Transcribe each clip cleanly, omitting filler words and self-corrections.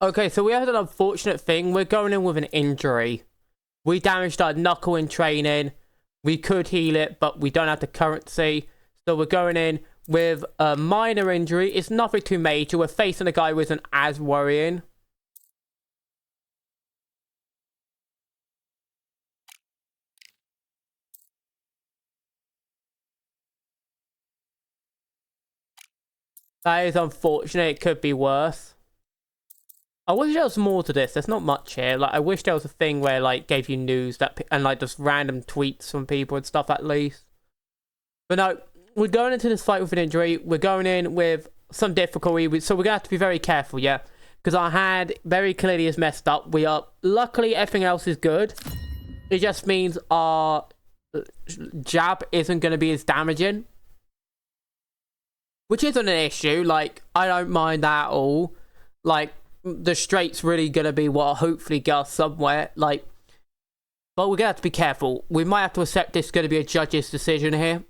Okay, so we had an unfortunate thing. We're going in with an injury. We damaged our knuckle in training. We could heal it, but we don't have the currency. So we're going in with a minor injury. It's nothing too major. We're facing a guy who isn't as worrying. That is unfortunate. It could be worse. I wish there was more to this. There's not much here. Like, I wish there was a thing where, like, gave you news that and, like, just random tweets from people and stuff at least. But no, we're going into this fight with an injury. We're going in with some difficulty. So we're going to have to be very careful, yeah? Because our hand very clearly is messed up. We are... Luckily, everything else is good. It just means our jab isn't going to be as damaging. Which isn't an issue. Like, I don't mind that at all. Like... The straight's really going to be what hopefully goes somewhere. Like, but we're going to have to be careful. We might have to accept this is going to be a judge's decision here.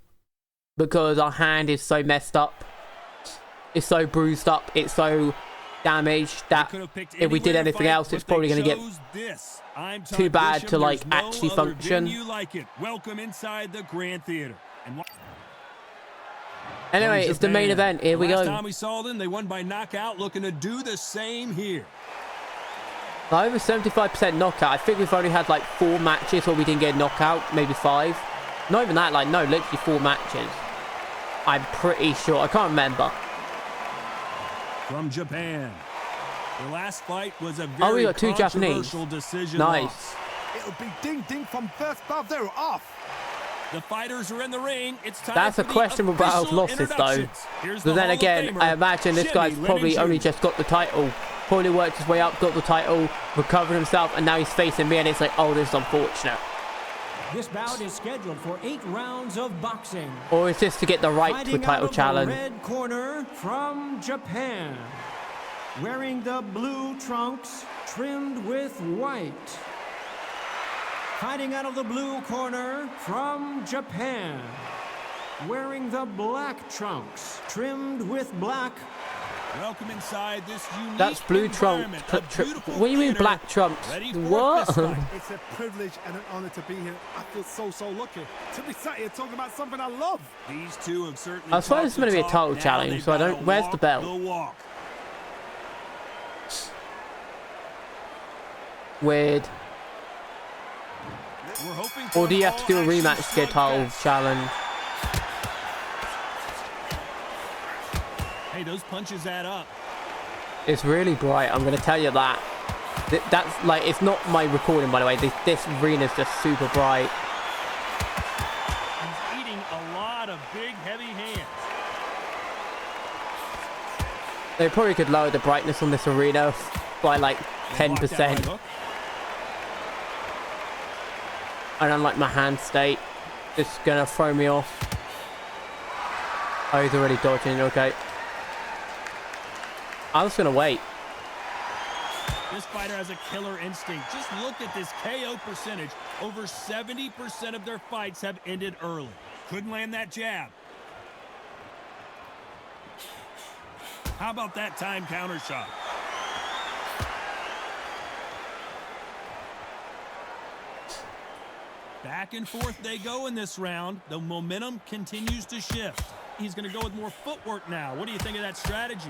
Because our hand is so messed up. It's so bruised up. It's so damaged that if we did anything else, it's probably going to get too bad to, like, actually function. Welcome inside the Grand Theater. Anyway, it's the main event. Here we go. Last time we saw them, they won by knockout, looking to do the same here. Over 75% knockout. I think we've only had like 4 matches where we didn't get a knockout, maybe 5. Not even that, like, no, literally 4 matches. I'm pretty sure. I can't remember. From Japan. The last fight was a very we got 2 Japanese. Decision nice. Loss. It'll be ding-ding from first glove. They're off. The fighters are in the ring. It's time. That's a questionable battle of losses, though. But then again, I imagine this guy's probably only just got the title. Probably worked his way up, got the title, recovered himself, and now he's facing me, and it's like, oh, this is unfortunate. This bout is scheduled for 8 rounds of boxing. Or is this to get the right to a title challenge? Red corner from Japan, wearing the blue trunks trimmed with white. Fighting out of the blue corner from Japan, wearing the black trunks trimmed with black. Welcome inside this unique That's blue trunks. What do you mean black trunks? What? It's a privilege and an honor to be here. I feel so lucky to be sat here talking about something I love. These two have certainly. I suppose it's going to be a title challenge, so I don't. Where's the belt? Weird. Or do you have to do a rematch to get a title challenge? Hey, those punches add up. It's really bright, I'm going to tell you that. That's like, it's not my recording, by the way. This arena's just super bright. He's eating a lot of big, heavy hands. They probably could lower the brightness on this arena by like 10%. I don't like my hand state. It's gonna throw me off. Oh, he's already dodging. Okay. I was gonna wait. This fighter has a killer instinct. Just look at this KO percentage. Over 70% of their fights have ended early. Couldn't land that jab. How about that time counter shot? Back and forth they go in this round. The momentum continues to shift. He's going to go with more footwork now. What do you think of that strategy?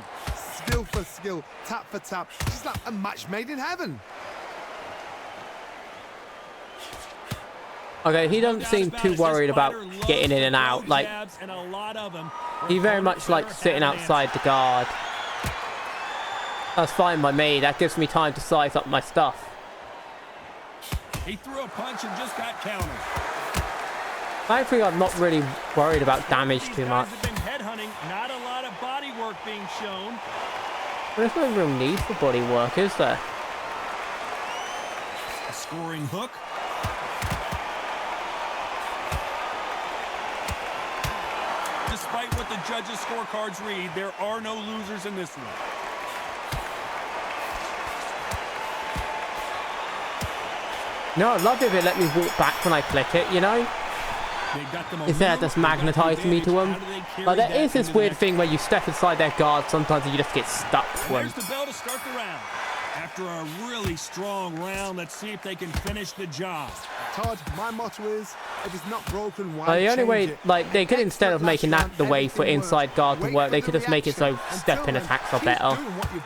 Skill for skill, tap for tap. It's like a match made in heaven. Okay, he doesn't seem too worried about getting in and out. Like, he very much likes sitting outside the guard. That's fine by me. That gives me time to size up my stuff. He threw a punch and just got countered. I think I'm not really worried about damage too much. Not a lot of body work being shown. There's no real need for body work, is there? A scoring hook. Despite what the judges' scorecards read, there are no losers in this one. No, I'd love it if it let me walk back when I click it, you know? Instead of just magnetizing me to them. Like, there is this weird thing where you step inside their guard sometimes and you just get stuck to them. Here's the bell to start the round. After a really strong round, let's see if they can finish the job. Todd, my motto is, if it's not broken, why The only change way, it? like, they could, instead of making that the way for inside guard to work, they could just make it so step-in attacks are better.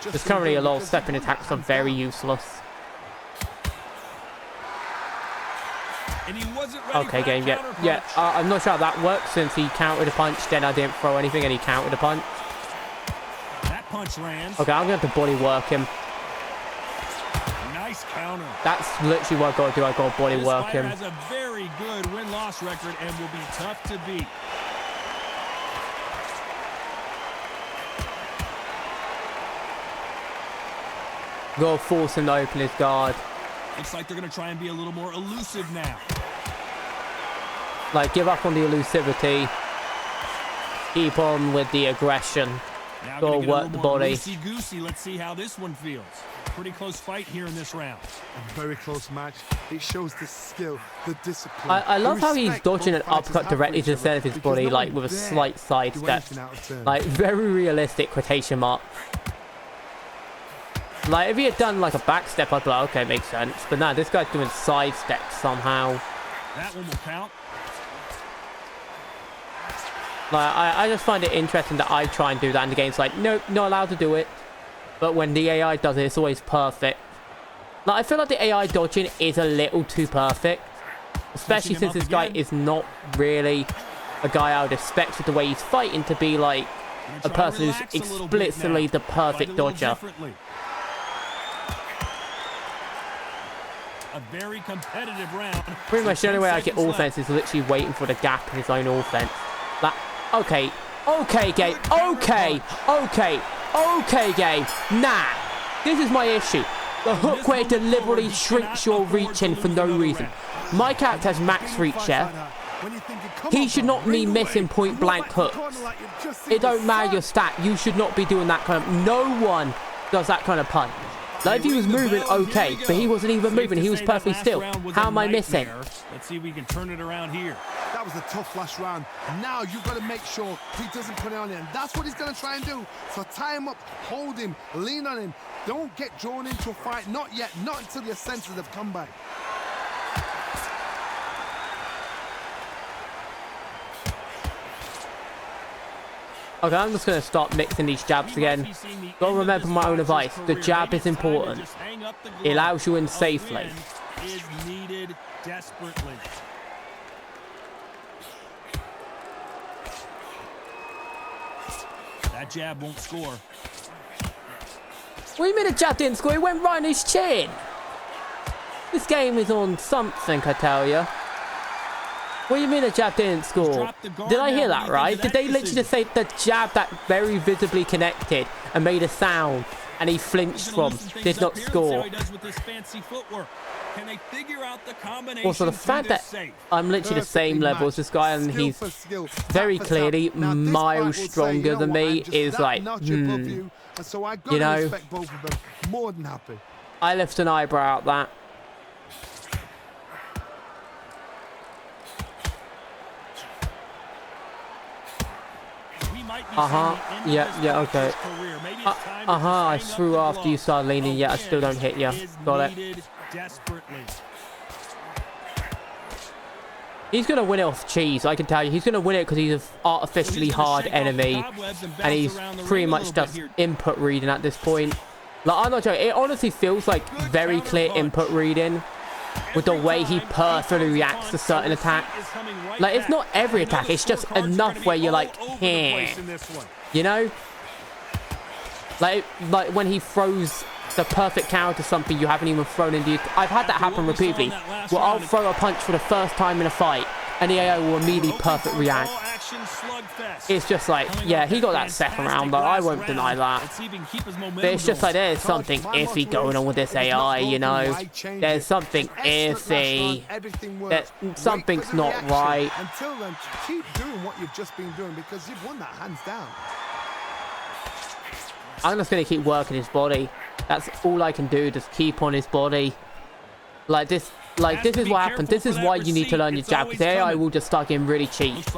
Because currently a lot of step-in attacks are very useless. And he wasn't ready Okay, for game, that yeah. counterpunch. I'm not sure how that works since he countered a punch, then I didn't throw anything and he countered a punch. That punch lands. Okay, I'm going to have to body work him. Nice counter. That's literally what I've got to do. I've got to body This work fighter him. has a very good win-loss record and will be tough to beat. Got to force him to open his guard. Looks like they're going to try and be a little more elusive now. Like, give up on the elusivity. Keep on with the aggression. Now Go gonna get a work little the more body. loosey-goosey. Let's see how this one feels. Pretty close fight here in this round. A very close match. It shows the skill, the discipline. I love the how he's respect dodging an both fighters uppercut have for directly each to the other, center of his because body, no like one with a dare slight do sidestep. anything out of turn. Like, very realistic quotation mark. Like, if he had done like a backstep, I'd be like, okay, makes sense. But nah, this guy's doing sidesteps somehow. That one will count. Like, I just find it interesting that I try and do that in the game. It's like, nope, not allowed to do it. But when the AI does it, it's always perfect. Like, I feel like the AI dodging is a little too perfect. Especially since this guy is not really a guy I would expect with the way he's fighting to be like a person who's explicitly the perfect dodger. A very competitive round. Pretty much the only way I get offense is literally waiting for the gap in his own offense. Like, okay, game, okay, game. Nah, this is my issue. The hook where it deliberately shrinks your reach in for no reason. My character has max reach, yeah? He should not be missing point blank hooks. It don't matter your stat, you should not be doing that kind of... No one does that kind of punch. Like, if he was moving, okay, but he wasn't even moving, he was perfectly still. How am I missing? Let's see if we can turn it around here. That was a tough last round. Now you've got to make sure he doesn't put it on him. That's what he's going to try and do. So tie him up, hold him, lean on him. Don't get drawn into a fight. Not yet. Not until your senses have come back. Okay, I'm just going to start mixing these jabs again. Gotta remember my own advice. The jab is important. It allows you in safely. Is needed desperately. That jab won't score. What do you mean the jab didn't score? He went right in his chin. This game is on something, I tell you. What do you mean the jab didn't score? Did I hear that right? Did they literally just say the jab that very visibly connected and made a sound and he flinched from did not score? Also, the fact that I'm literally the same level as this guy and he's very clearly miles stronger than me is like, you know, I lift an eyebrow at that. Yeah, okay. I threw after you started leaning, yet I still don't hit you. Got it. He's going to win it off cheese, I can tell you. He's going to win it because he's an artificially hard enemy. And he's pretty much just input reading at this point. Like, I'm not joking. It honestly feels like very clear input reading with the way he perfectly reacts to certain attacks. Like, it's not every attack. It's just enough where you're like, you know? Like when he throws the perfect counter to something you haven't even thrown into. I've had that happen repeatedly. Well, I'll throw a punch for the first time in a fight, and the AI will immediately perfect react. It's just like, yeah, he got that second round, but I won't deny that. But it's just like there's something iffy going on with this AI, you know? There's something iffy. Something's not right. Until then, keep doing what you've just been doing because you've won that hands down. I'm just going to keep working his body. That's all I can do, just keep on his body. Like this is what happens. This is why you need to learn your jab, because the AI will just start getting really cheap. It's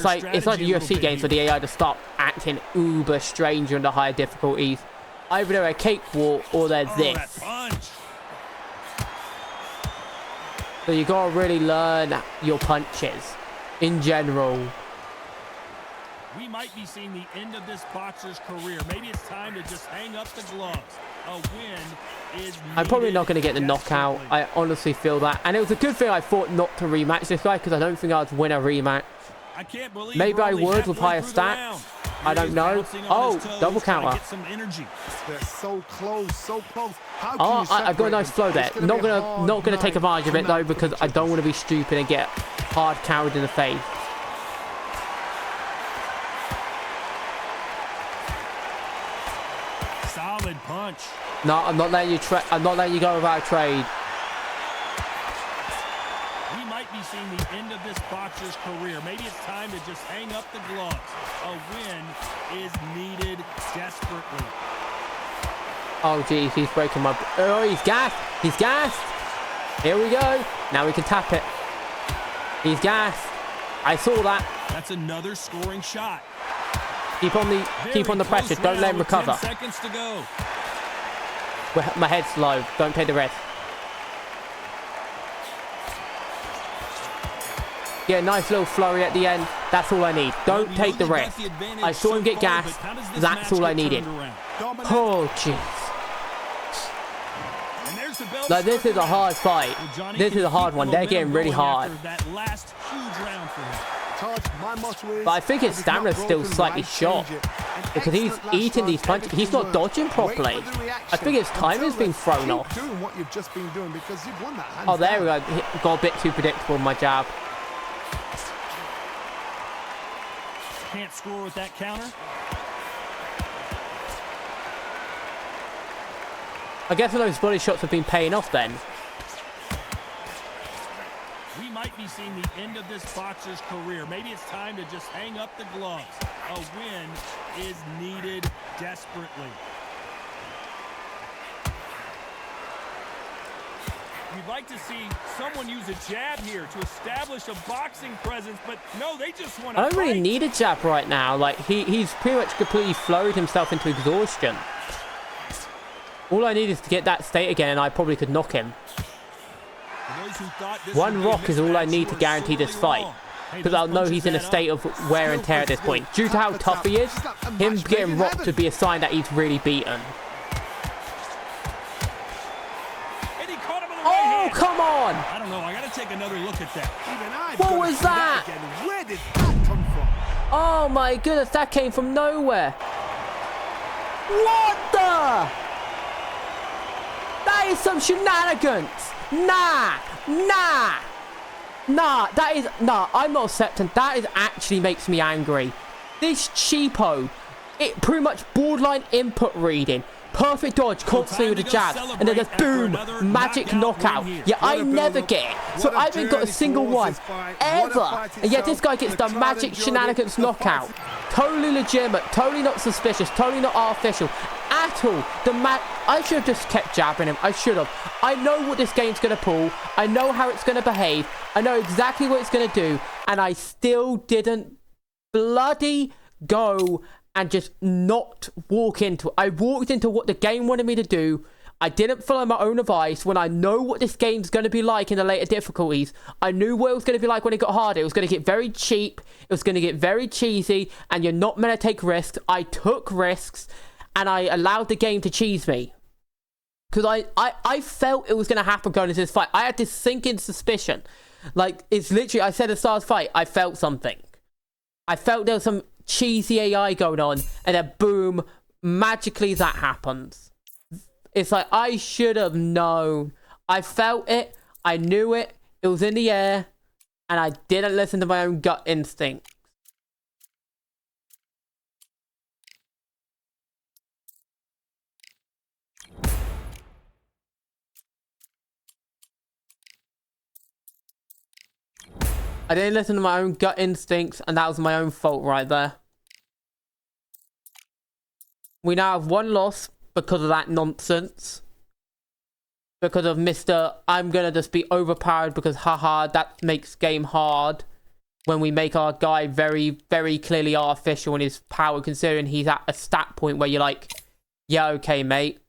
like the UFC games where the AI just start acting uber strange under higher difficulties. Either they're a cakewalk or they're Oh, this. that punch. So you gotta really learn your punches in general. We might be seeing the end of this boxer's career. Maybe it's time to just hang up the gloves. A win is I'm probably needed not going to get the knockout. desperately. I honestly feel that. And it was a good thing I thought not to rematch this guy because I don't think I'd win a rematch. I can't believe Maybe we're I only would with halfway higher through the stats. round. I Here don't he's know. bouncing on Oh, his toes, double trying to counter. get some energy. They're so close, so close. How can Oh, you I got a separate nice them? flow there. It's gonna Not be a gonna hard take night advantage of it though tonight for because the I don't want to be stupid and get hard carried in the face. Solid punch. No, I'm not letting you I'm not letting you go without a trade. We might be seeing the end of this boxer's career. Maybe it's time to just hang up the gloves. A win is needed desperately. Oh geez, he's breaking my. Oh, he's gassed. He's gassed. Here we go. Now we can tap it. He's gassed. I saw that. That's another scoring shot. Keep on the Very pressure. close Don't let round him with 10 recover. seconds to go. My head's low. Don't take the risk. Yeah, nice little flurry at the end. That's all I need. Don't Well, take the you got risk. the advantage I saw so him get far, gassed. but how does this That's match all I get needed. turned around? Dominant. Oh jeez. And there's the bell Like this start is a the hard round. fight. Well, Johnny, This can is a he hard keep one. the They're getting momentum really going hard. after that last huge round for him. Charge, my motto is, But I think his if it's not stamina's still broken, slightly why short. change it? An Because he's excellent last eating round, these punches. He's everything not dodging worked. Wait properly. for the I think his reaction. timing's been Until thrown then, off. keep doing what you've just been doing because you've won that hands Oh, there we down. go. Got a bit too predictable in my jab. Can't score with that counter. I guess those body shots have been paying off then. We might be seeing the end of this boxer's career. Maybe it's time to just hang up the gloves. A win is needed desperately. You'd like to see someone use a jab here to establish a boxing presence, but no, they just want to I don't really need a jab right now. Like, he's pretty much completely flurried himself into exhaustion. All I need is to get that state again, and I probably could knock him. One rock is all I need to guarantee this fight. Because I'll know he's in a state of wear and tear at this point. Due to how tough he is, him getting rocked would be a sign that he's really beaten. Oh, come on! I don't know. I got to take another look at that. Even I've What gotta was see that? again. Where did that come from? Oh my goodness, that came from nowhere. What the? That is some shenanigans. Nah, that is, I'm not accepting. That is actually makes me angry. This cheapo, it pretty much borderline input reading. Perfect dodge, constantly with a jab, and then just boom, magic knockout. Yeah, I never get it. So I haven't got a single one, ever. And yet this guy gets the magic shenanigans knockout. Totally legitimate, totally not suspicious, totally not artificial at all. I should have just kept jabbing him. I should have. I know what this game's going to pull. I know how it's going to behave. I know exactly what it's going to do. And I still didn't bloody go and just not walk into it. I walked into what the game wanted me to do. I didn't follow my own advice when I know what this game's going to be like in the later difficulties. I knew what it was going to be like when it got harder. It was going to get very cheap. It was going to get very cheesy. And you're not meant to take risks. I took risks. And I allowed the game to cheese me. Because I felt it was going to happen going into this fight. I had this sinking suspicion. Like, it's literally, I said at the start of the fight, I felt something. I felt there was some cheesy AI going on. And then boom, magically that happens. It's like, I should have known. I felt it. I knew it. It was in the air. And I didn't listen to my own gut instinct. I didn't listen to my own gut instincts, and that was my own fault right there. We now have one loss because of that nonsense. Because of Mr. I'm gonna just be overpowered because haha, that makes game hard. When we make our guy very, very clearly artificial in his power, considering he's at a stat point where you're like, Yeah, okay, mate.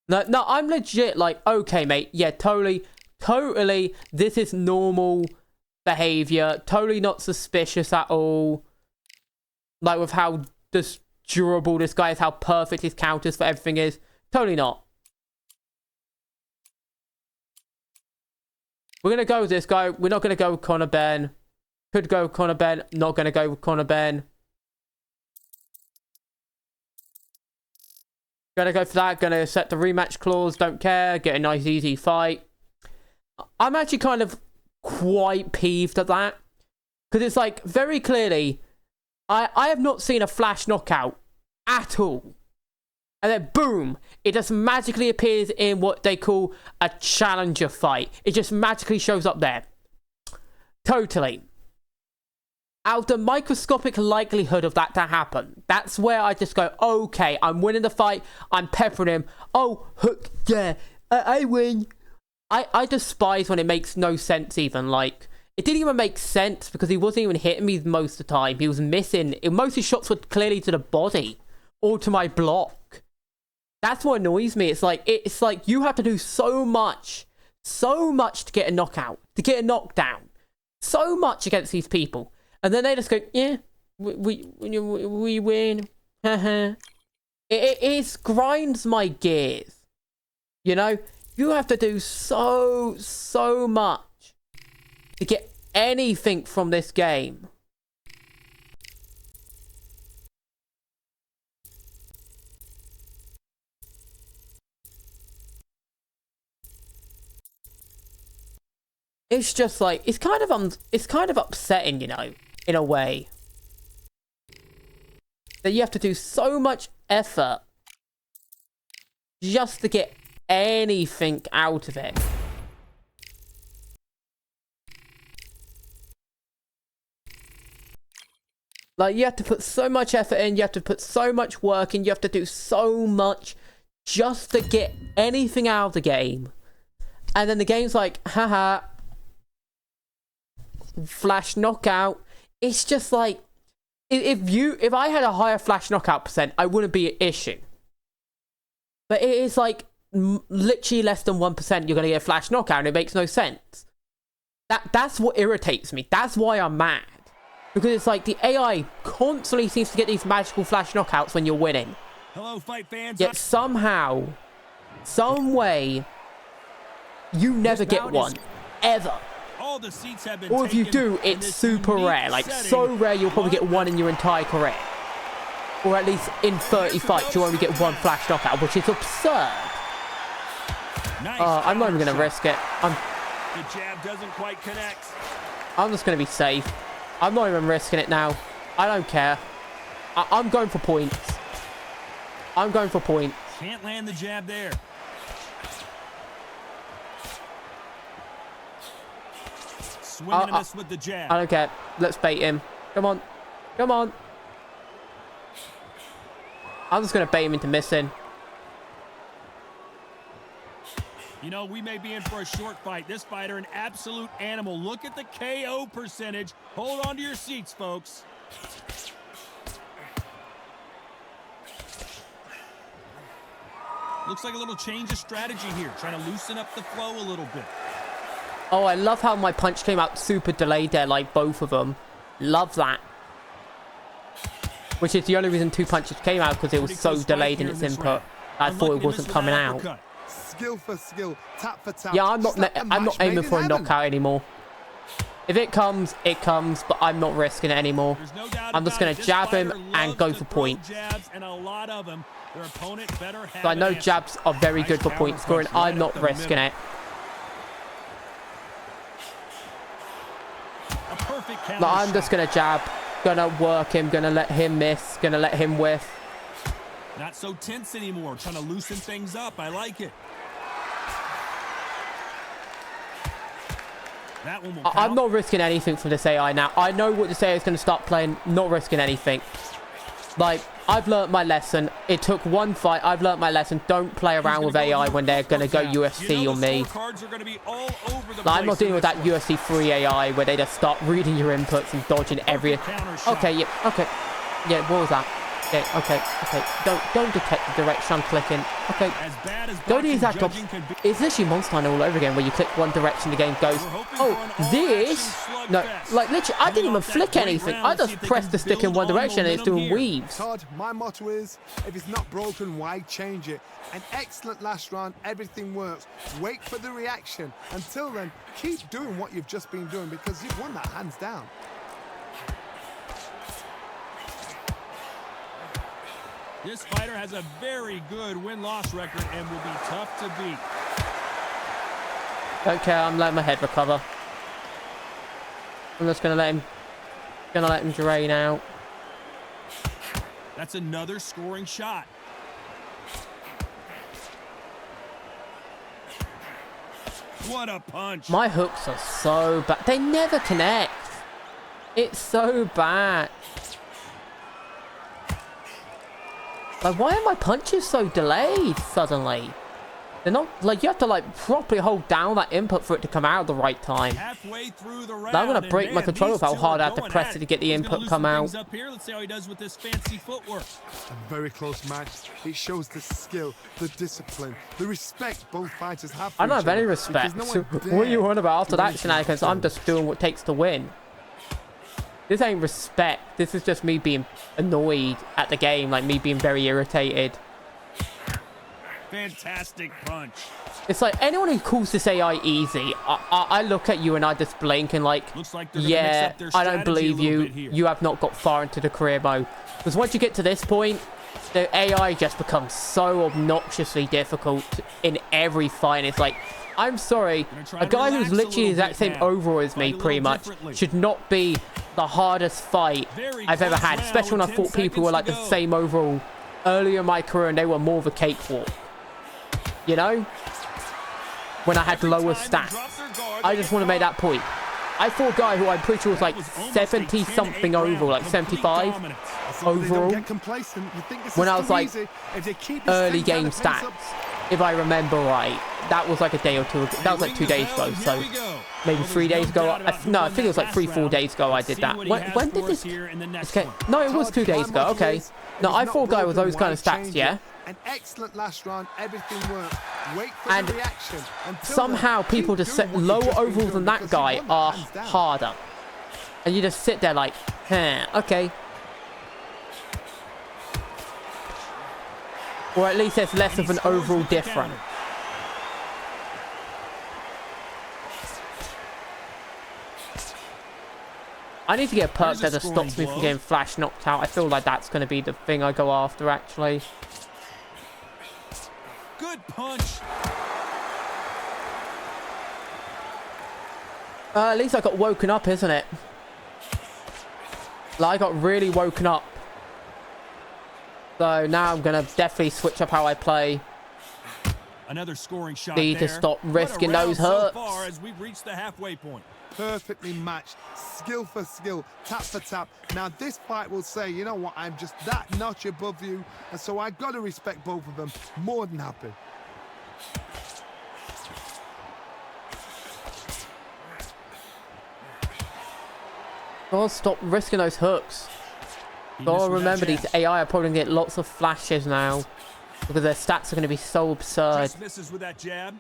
No, no, I'm legit like, okay, mate. Yeah, totally, totally. This is normal behavior. Totally not suspicious at all. Like, with how durable this guy is, how perfect his counters for everything is. Totally not. We're going to go with this guy. We're not going to go with Conor Ben. Could go with Conor Ben. Not going to go with Conor Ben. Gonna go for that. Gonna set the rematch clause. Don't care. Get a nice, easy fight. I'm actually kind of quite peeved at that. Because it's like, very clearly, I have not seen a flash knockout at all. And then, boom, it just magically appears in what they call a challenger fight. It just magically shows up there. Totally. Out of the microscopic likelihood of that to happen, that's where I just go, okay, I'm winning the fight. I'm peppering him. Oh, hook, yeah, I win. I despise when it makes no sense even. Like, it didn't even make sense because he wasn't even hitting me most of the time. He was missing. Most of his shots were clearly to the body or to my block. That's what annoys me. It's like you have to do so much to get a knockout, to get a knockdown. So much against these people. And then they just go, yeah, we win. It grinds my gears. You know? You have to do so much to get anything from this game. It's just like, it's kind of upsetting, you know, in a way. That you have to do so much effort just to get anything out of it. Like, you have to put so much effort in, you have to put so much work in, you have to do so much just to get anything out of the game. And then the game's like, haha, flash knockout. It's just like, if I had a higher flash knockout percent, I wouldn't be an issue. But it is like literally less than 1% you're gonna get a flash knockout, and it makes no sense. That's what irritates me. That's why I'm mad. Because it's like the AI constantly seems to get these magical flash knockouts when you're winning. Hello, fight fans. Yet somehow, some way, you never get one. Ever. All the seats have been Or if you do, it's super rare. Like, so rare you'll probably get one in your entire career. Or at least in 30 fights, you'll only get one flash knockout, which is absurd. I'm not even going to risk it. The jab doesn't quite connect. I'm just going to be safe. I'm not even risking it now. I don't care. I'm going for points. I'm going for points. Can't land the jab there. Swing and a miss with the jab. I don't care. Let's bait him. Come on. Come on. I'm just going to bait him into missing. You know, we may be in for a short fight. This fighter, an absolute animal. Look at the KO percentage. Hold on to your seats, folks. Looks like a little change of strategy here. Trying to loosen up the flow a little bit. Oh, I love how my punch came out super delayed there, like both of them. Love that. Which is the only reason two punches came out, because it was so delayed in its input. I thought it wasn't coming out. Skill for skill, tap for tap. Yeah, I'm not aiming for a knockout anymore. If it comes, it comes, but I'm not risking it anymore. I'm just going to jab him and go for points. So I know jabs are very good for point scoring. I'm not risking it. Like, I'm just going to jab, going to work him, going to let him miss, going to let him whiff. Not so tense anymore, trying to loosen things up. I like it. That one will count. I'm not risking anything from this AI now. I know what this AI is going to start playing. Not risking anything. Like, I've learnt my lesson. It took one fight. I've learnt my lesson. Don't play around with AI when they're going to go UFC on me. Like, I'm not dealing with that UFC 3 AI where they just start reading your inputs and dodging every... Okay, yeah, okay. Yeah, what was that? Okay, okay, okay. Don't detect the direction I'm clicking. Okay. As bad as Go the boxing exact judging opposite. could be. It's literally Monster Hunter all over again, where you click one direction, the game goes. We're hoping Oh, for an all-action this. No, slugfest. like literally, I didn't Coming even off that flick great anything. round, I let's see just if they pressed can the stick in build one on direction and it's momentum doing here. weaves. Todd, my motto is, if it's not broken, why change it? An excellent last round, everything works. Wait for the reaction. Until then, keep doing what you've just been doing because you've won that hands down. This fighter has a very good win-loss record and will be tough to beat. Don't care, I'm letting my head recover. I'm just gonna let him drain out. That's another scoring shot. What a punch. My hooks are so bad. They never connect. It's so bad. Like, why are my punches so delayed suddenly? They're not, like, you have to, like, properly hold down that input for it to come out at the right time. Halfway through the round, Now I'm going to break my controller with how hard I have to press it to get the input come out. Up here. Let's see how he does with this fancy footwork. A very close match. It shows the skill, the discipline, the respect both fighters have for I don't each have any other, respect. because no one What are you dare on about after do that anything shenanigans? I'm like just doing what it takes to win. This ain't respect. This is just me being annoyed at the game, like me being very irritated. Fantastic punch. It's like anyone who calls this AI easy, I look at you and I just blink and like, Looks like they're gonna mix yeah, up their I don't strategy a believe little you. bit here. You have not got far into the career mode. Because once you get to this point, the AI just becomes so obnoxiously difficult in every fight. And it's like, I'm sorry, a guy who's literally the exact same overall as me, pretty much, should not be the hardest fight I've ever had. Especially when I fought people who were like the same overall earlier in my career and they were more of a cakewalk. You know? When I had lower stats. I just want to make that point. I fought a guy who I'm pretty sure was like 70-something overall, like 75 overall. When I was like early game stats, if I remember right. That was like a day or two ago. That was like 2 days ago, so maybe 3 days ago. No, I think it was like 3-4 days ago I did that. When did this... Okay. No, it was 2 days ago. Okay. No, I fought a guy with those kind of stats, yeah? An excellent last round, everything works. Wait for And the reaction. somehow people just set lower overall than that guy are harder. And you just sit there like, huh, okay. Or at least there's less of an overall difference. I need to get a perk that just stops me from getting flash knocked out. I feel like that's going to be the thing I go after, actually. Good punch. At least I got woken up, isn't it? Like, I got really woken up. So now I'm going to definitely switch up how I play. Another scoring shot. Need to stop risking those hurts. So far as we've reached the halfway point. Perfectly matched, skill for skill, tap for tap. Now this fight will say, you know what, I'm just that notch above you, and so I got to respect both of them. More than happy. God, stop risking those hooks. God, remember these AI are probably going to get lots of flashes now because their stats are going to be so absurd. Just misses with that jab.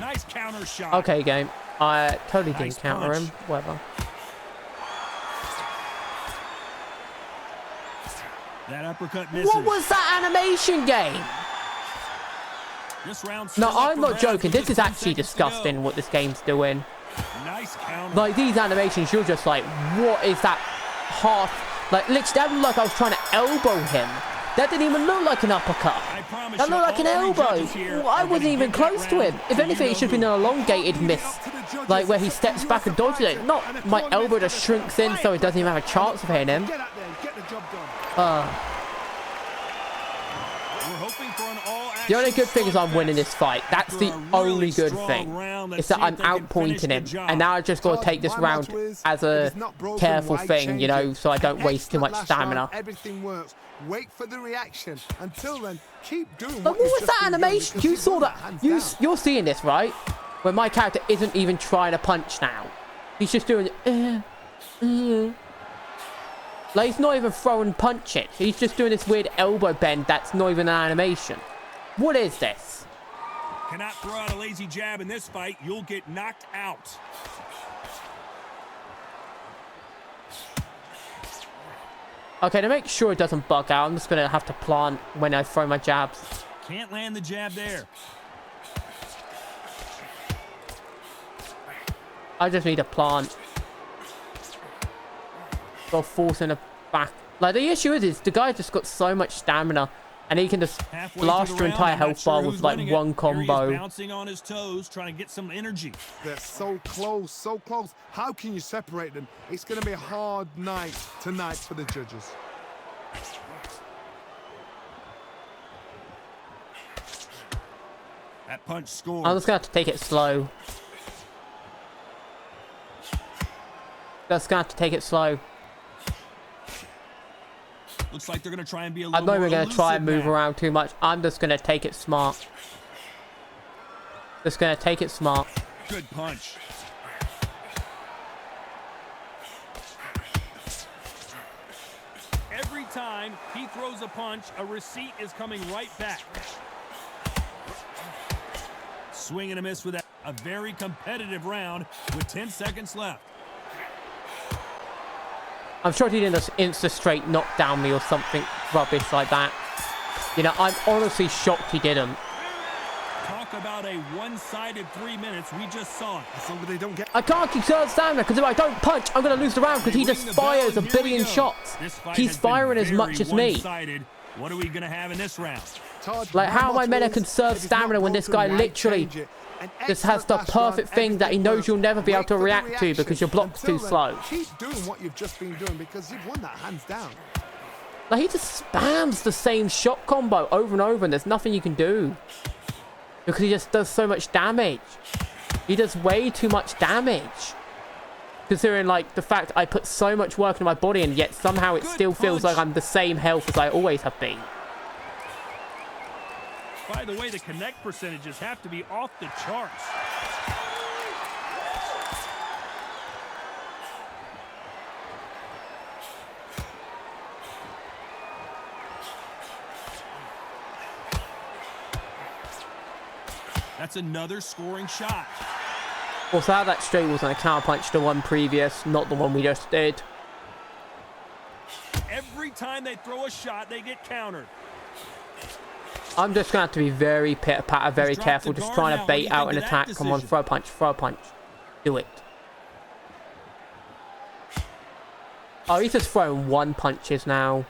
Nice counter shot. Okay, game. I totally Nice didn't counter punch. him. Whatever. That uppercut misses. What was that animation game? This round's No, still up I'm for not grabs joking. with This just is 10 actually seconds to disgusting go. what this game's doing. Nice counter. Like, these animations, you're just like, what is that half... Like, literally, that looked like I was trying to elbow him. That didn't even look like an uppercut. That looked like an elbow. Well, I wasn't even close to him. If anything, it should have been an elongated miss. Like, where he steps back and dodges it. Not my elbow just shrinks in so he doesn't even have a chance of hitting him. Get out there, get the job done. We're hoping for an all-action The only good thing is I'm winning this fight. That's the After a only really good strong thing. round, let's It's that see I'm if they can finish outpointing the him. job. And now I just got to take this round as a careful thing, you know, so I don't waste too much stamina. Everything works. Wait for the reaction. Until then, keep doing But what was that animation? You saw that. You're seeing this, right? When my character isn't even trying to punch now. He's just doing... Like, he's not even throwing punches. He's just doing this weird elbow bend that's not even an animation. What is this? Cannot throw out a lazy jab in this fight. You'll get knocked out. Okay, to make sure it doesn't bug out, I'm just going to have to plant when I throw my jabs. Can't land the jab there. I just need a plant. Got force in the back. Like, the issue is the guy just got so much stamina, and he can just blast your entire health bar with like one combo. He is bouncing on his toes, trying to get some energy. They're so close, so close. How can you separate them? It's going to be a hard night tonight for the judges. That punch scores. I'm just going to have to take it slow. Just going to have to take it slow. Looks like they're going to try and be a little I'm not even going to try and move now. around too much. I'm just going to take it smart. Just going to take it smart. Good punch. Every time he throws a punch, a receipt is coming right back. Swing and a miss with that. A very competitive round with 10 seconds left. I'm sure he didn't just insta straight knock down me or something rubbish like that. You know, I'm honestly shocked he didn't. Talk about a one-sided 3 minutes. We just saw it. Somebody don't get... I can't keep stamina because if I don't punch, I'm going to lose the round because he just fires a billion shots. He's firing as much as me. What are we going to have in this round? Like, how am I meant to conserve stamina when this guy literally just has the perfect thing that he knows you'll never be able to react to because your block's too slow? Keep doing what you've just been doing because you've won that hands down. Like, he just spams the same shot combo over and over and there's nothing you can do. Because he just does so much damage. He does way too much damage. Considering, like, the fact I put so much work into my body and yet somehow it still feels like I'm the same health as I always have been. By the way, the connect percentages have to be off the charts. That's another scoring shot. Also, how that straight was on a counter punch to one previous, not the one we just did. Every time they throw a shot, they get countered. I'm just going to have to be very pitter-patter, very careful, just trying to bait out an attack. Come on, throw a punch, throw a punch. Do it. Oh, he's just throwing one punches now.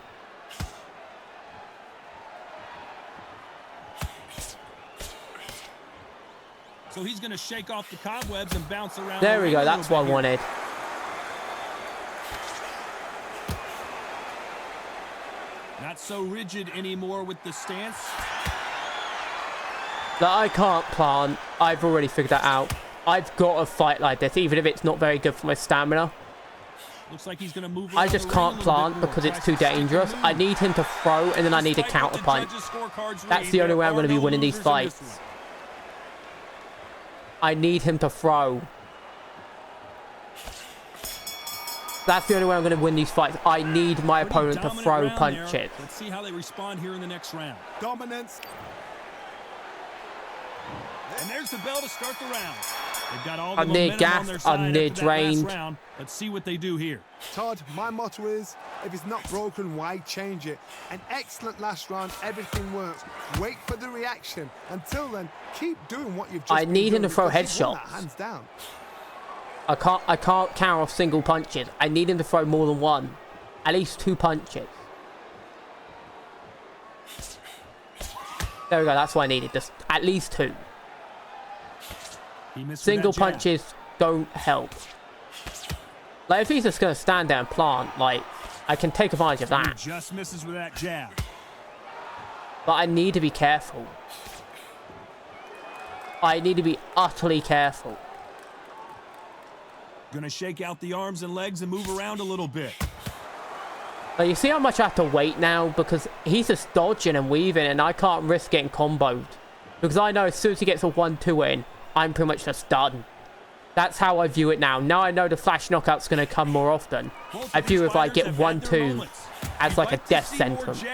So he's going to shake off the cobwebs and bounce around. There we go, that's what I wanted. Not so rigid anymore with the stance. That I can't plant. I've already figured that out. I've got to fight like this, even if it's not very good for my stamina. Looks like he's going to move. I just can't plant because it's too dangerous. I need him to throw, and then I need a counter punch. That's the only way I'm going to be winning these fights. I need him to throw. That's the only way I'm going to win these fights. I need my opponent to throw punches. Let's see how they respond here in the next round. Dominance. And there's the bell to start the round. They've got all the I'm near momentum on their gassed. side I'm near after that last drained. round. Let's see what they do here. Todd, my motto is, if it's not broken, why change it? An excellent last round, everything works. Wait for the reaction. Until then, keep doing what you've just I been need him doing to throw because you've won headshots. that hands down. I can't counter off single punches. I need him to throw more than one. At least 2 punches. There we go, that's what I needed. Just at least 2. Single punches don't help. Like, if he's just going to stand there and plant, like, I can take advantage of that. He just misses with that jab. But I need to be careful. I need to be utterly careful. Gonna shake out the arms and legs and move around a little bit. Like, you see how much I have to wait now? Because he's just dodging and weaving, and I can't risk getting comboed. Because I know as soon as he gets a 1-2 in, I'm pretty much just done. That's how I view it now. Now I know the flash knockout's going to come more often. I view if I get 1-2 as like a death sentence.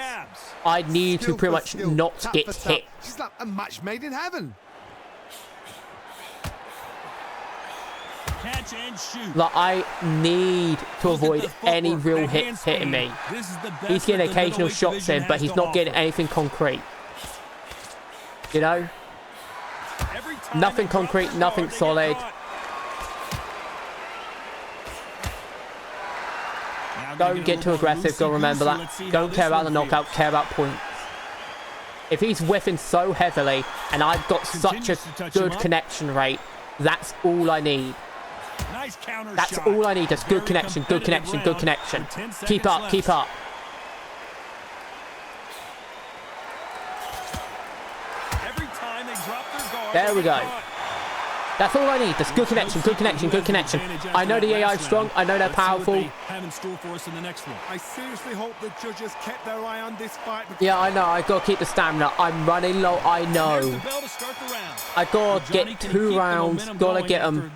I need to pretty much not get hit. She's like a match made in heaven. Catch and shoot. Like, I need to avoid any real hits hitting me. He's getting occasional shots in, but he's not getting anything concrete. You know? Nothing concrete, nothing solid. Don't get too aggressive, go remember that. Don't care about the knockout, care about points. If he's whiffing so heavily, and I've got such a good connection rate, that's all I need. That's all I need, just good connection, good connection, good connection. Keep up, keep up. There we go. That's all I need. Just good connection, good connection, good connection. I know the AI is strong. I know they're powerful. I seriously hope the judges kept their eye on this fight. Yeah, I know. I gotta keep the stamina. I'm running low. I know. I gotta get 2 rounds. Gotta get him.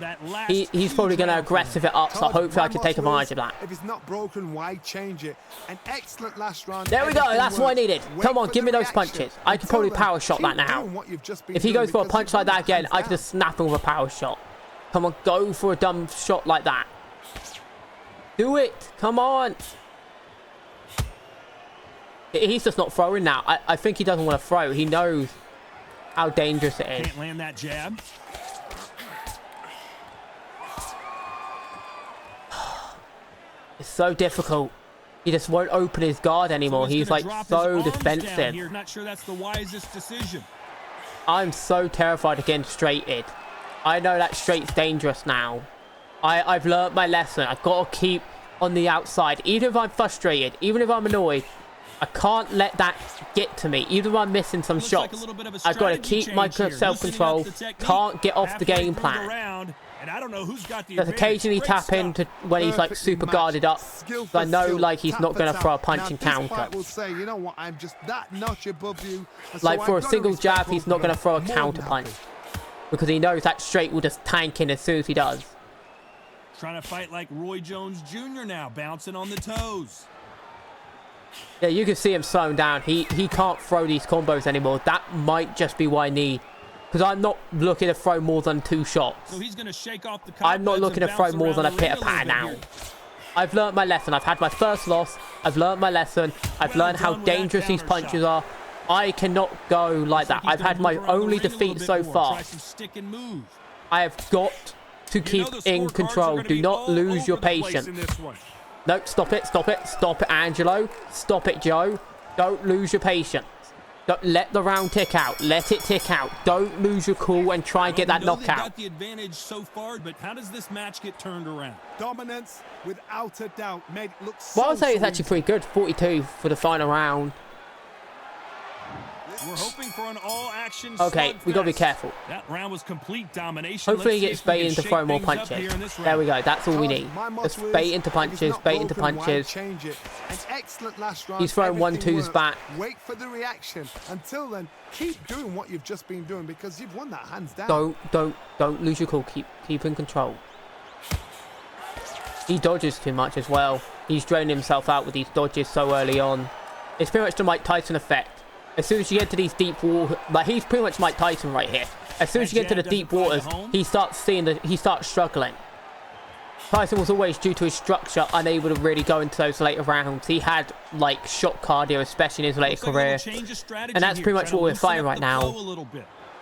He's probably gonna aggressive it up. So hopefully I can take advantage of that. If it's not broken, why change it? An excellent last round. There we go. That's what I needed. Come on, give me those punches. I can probably power shot that now. If he goes for a punch like that again, I can just snap him with a power shot. Come on, go for a dumb shot like that. Do it. Come on. He's just not throwing now. I think he doesn't want to throw. He knows how dangerous it is. Can't land that jab. It's so difficult. He just won't open his guard anymore. He's like so defensive. Not sure that's the wisest decision. I'm so terrified of getting straighted. I know that straight's dangerous now. I've learned my lesson. I've got to keep on the outside. Even if I'm frustrated, even if I'm annoyed, I can't let that get to me. Even if I'm missing some shots, I've got to keep my self-control. Can't get off the game plan. Just occasionally tap into when he's like super guarded up. So I know like he's not going to throw a punch and counter. Like for a single jab, he's not going to throw a counter punch. Because he knows that straight will just tank in as soon as he does. Trying to fight like Roy Jones Jr. now, bouncing on the toes. Yeah, you can see him slowing down. He can't throw these combos anymore. That might just be what I need. Because I'm not looking to throw more than 2 shots. So he's gonna shake off the I'm not looking to throw more than a pitter-patter now. I've learned my lesson. I've had my first loss. I've learned my lesson. I've learned how dangerous these punches are. I cannot go like that. I've had my only defeat so far. I have got to keep in control. Do not lose your patience. No, stop it, stop it, stop it, Angelo. Stop it, Joe. Don't lose your patience. Don't let the round tick out. Let it tick out. Don't lose your cool and try and get that knockout. Got the advantage so far, but how does this match get turned around? Dominance, without a doubt, made it look so. Well, I'll say it's actually pretty good. 42 for the final round. We're hoping for an all-action. Okay, we gotta be careful. That round was complete domination. Hopefully he gets baited into throwing more punches. There we go. That's all we need. Just bait into punches, bait into punches. He's throwing 1-2s back. Wait for the reaction. Until then, keep doing what you've just been doing because you've won that hands down. Don't lose your cool. Keep in control. He dodges too much as well. He's draining himself out with these dodges so early on. It's pretty much the Mike Tyson effect. As soon as you get to these deep waters, like he's pretty much Mike Tyson right here. As soon as you get to the deep waters, he starts struggling. Tyson was always, due to his structure, unable to really go into those later rounds. He had like shot cardio, especially in his later career, and that's pretty much what we're fighting right now.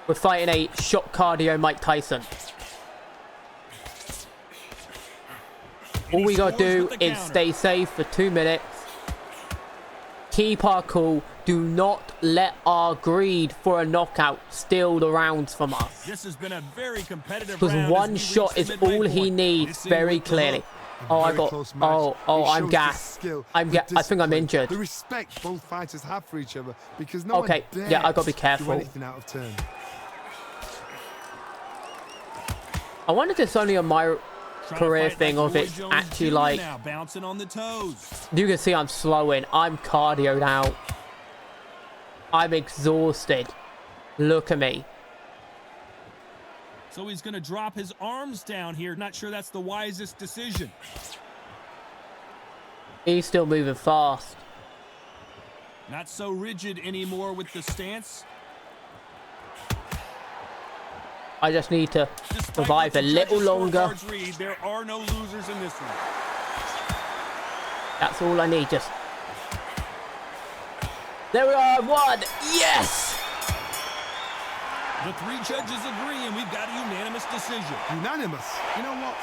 We're fighting a shot cardio Mike Tyson. All we gotta do is stay safe for 2 minutes. Keep our cool. Do not let our greed for a knockout steal the rounds from us. This has been a very competitive round. Because one shot is all he needs, very clearly. Oh, I got. Oh, I'm gassed. I think I'm injured. The respect both fighters have for each other because no okay, yeah, I gotta be careful. I wonder if it's only on my career thing or if it's actually like. You can see I'm slowing. I'm cardioed out. I'm exhausted. Look at me. So he's going to drop his arms down here. Not sure that's the wisest decision. He's still moving fast. Not so rigid anymore with the stance. I just need to Despite survive what a the little judges' longer. scorecards read, there are no losers in this one. That's all I need. Just there we are. One. Yes. The three judges agree, and we've got a unanimous decision. Unanimous. You know what?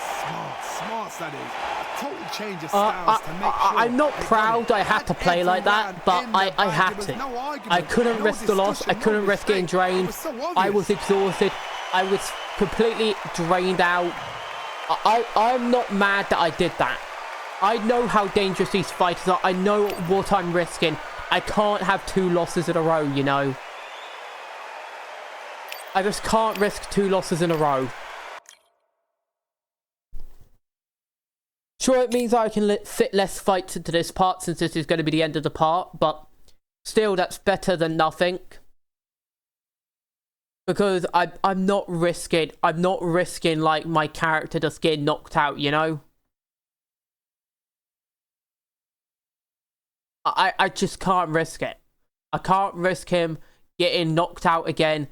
Smart that is. A total change of styles to make sure. I'm not they proud got it. I had to play Every like that, round but in the I bag, had there was to. no argument, I couldn't no risk the loss. I discussion, couldn't no risk getting mistake. It drained. was so I was obvious. exhausted. I was completely drained out. I'm not mad that I did that. I know how dangerous these fighters are. I know what I'm risking. I can't have 2 losses in a row, you know. I just can't risk 2 losses in a row. Sure, it means I can fit less fights into this part since this is going to be the end of the part, but still, that's better than nothing. Because I'm not risking like my character just getting knocked out, you know? I just can't risk it. I can't risk him getting knocked out again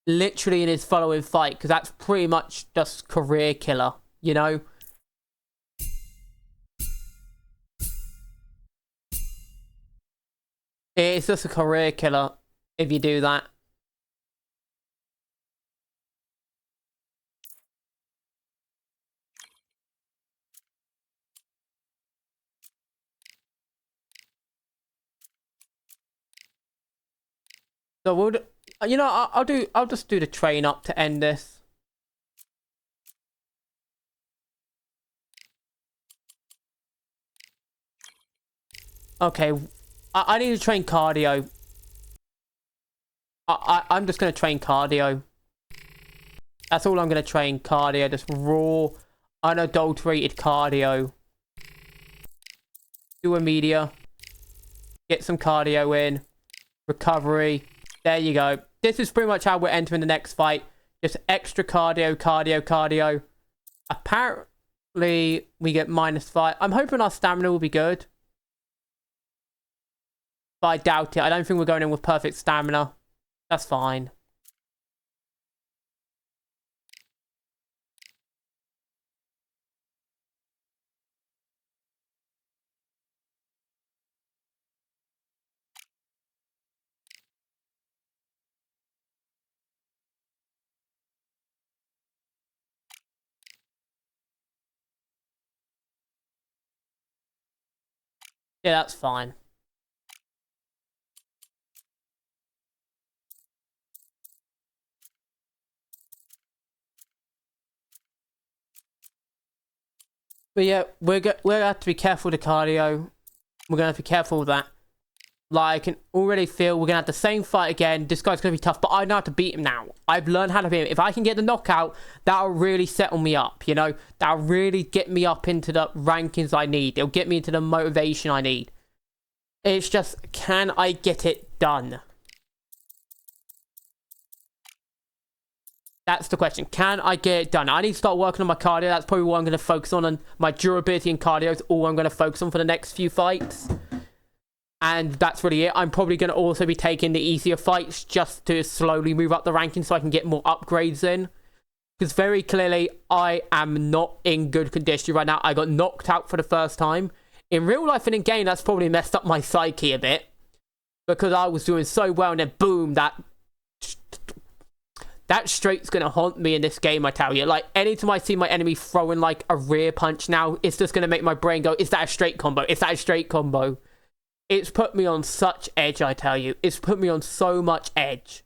literally in his following fight, because that's pretty much just career killer, you know? It's just a career killer if you do that. So we'll, you know, I'll just do the train up to end this. Okay, I need to train cardio. I'm just gonna train cardio. That's all I'm gonna train, cardio. Just raw, unadulterated cardio. Do a media. Get some cardio in. Recovery. There you go. This is pretty much how we're entering the next fight. Just extra cardio, cardio, cardio. Apparently, we get -5. I'm hoping our stamina will be good. But I doubt it. I don't think we're going in with perfect stamina. That's fine. Yeah, that's fine. But yeah, we're gonna have to be careful with the cardio. We're gonna have to be careful with that. Like, I can already feel we're gonna have the same fight again. This guy's gonna be tough, but I know how to beat him now. I've learned how to beat him. If I can get the knockout, that'll really settle me up, you know? That'll really get me up into the rankings I need. It'll get me into the motivation I need. It's just, can I get it done? That's the question. Can I get it done? I need to start working on my cardio. That's probably what I'm going to focus on. And my durability and cardio is all I'm going to focus on for the next few fights. And that's really it. I'm probably going to also be taking the easier fights just to slowly move up the rankings so I can get more upgrades in. Because very clearly, I am not in good condition right now. I got knocked out for the first time. In real life and in game, that's probably messed up my psyche a bit. Because I was doing so well and then boom, that straight's going to haunt me in this game, I tell you. Like, anytime I see my enemy throwing, like, a rear punch now, it's just going to make my brain go, is that a straight combo? Is that a straight combo? It's put me on such edge, I tell you. It's put me on so much edge.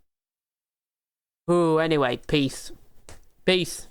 Ooh, anyway, peace. Peace.